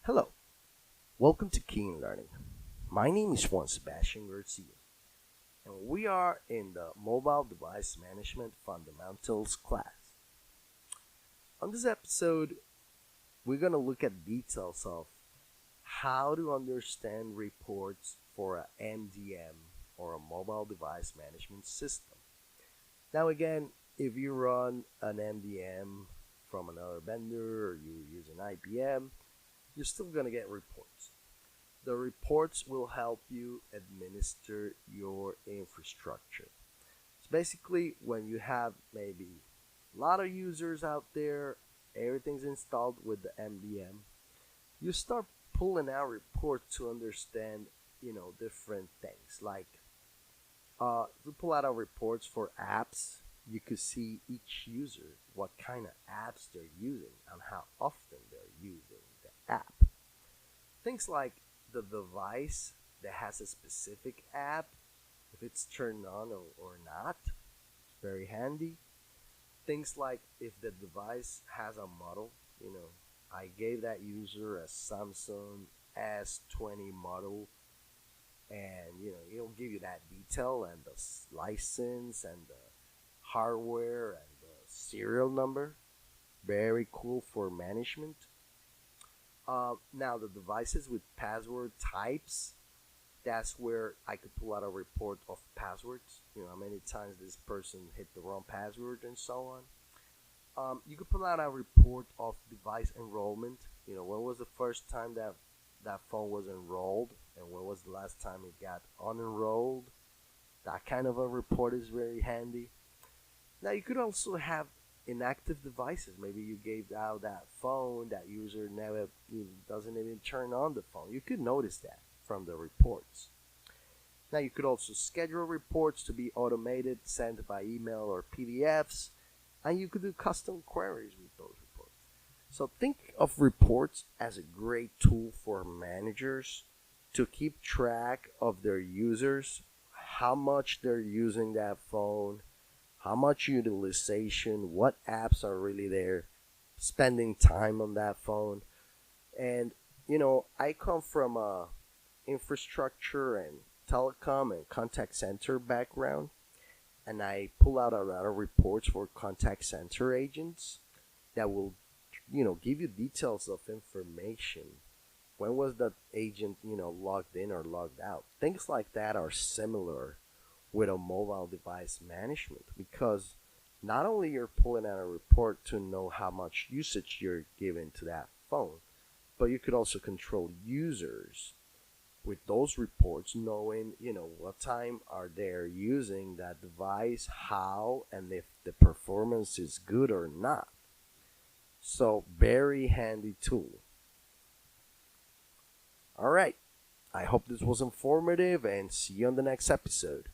Hello, welcome to Keen Learning. My name is Juan Sebastian Garcia, and we are in the Mobile Device Management Fundamentals class. On this episode, we're going to look at details of how to understand reports for a MDM or a Mobile Device Management System. Now, again, if you run an MDM from another vendor or you use an IBM, you're still going to get reports. The reports will help you administer your infrastructure. So basically, when you have maybe a lot of users out there, everything's installed with the MDM, you start pulling out reports to understand, different things. Like, if we pull out our reports for apps, you could see each user, what kind of apps they're using and how often they're using the app. Things like the device that has a specific app, if it's turned on or not, it's very handy. Things like if the device has a model, I gave that user a Samsung S20 model, and it'll give you that detail and the license and the hardware and the serial number. Very cool for management. Now the devices with password types, that's where I could pull out a report of passwords. How many times this person hit the wrong password and so on. You could pull out a report of device enrollment. When was the first time that phone was enrolled, and when was the last time it got unenrolled. That kind of a report is very handy. Now you could also have inactive devices. Maybe you gave out that phone, that user never doesn't even turn on the phone. You could notice that from the reports. Now you could also schedule reports to be automated, sent by email or PDFs, and you could do custom queries with those reports. So think of reports as a great tool for managers to keep track of their users, how much they're using that phone, how much utilization, what apps are really there, spending time on that phone. And, I come from a infrastructure and telecom and contact center background, and I pull out a lot of reports for contact center agents that will, give you details of information. When was that agent, logged in or logged out? Things like that are similar with a mobile device management, because not only you're pulling out a report to know how much usage you're giving to that phone, but you could also control users with those reports, knowing what time are they using that device, how, and if the performance is good or not. So very handy tool. All right, I hope this was informative, and see you on the next episode.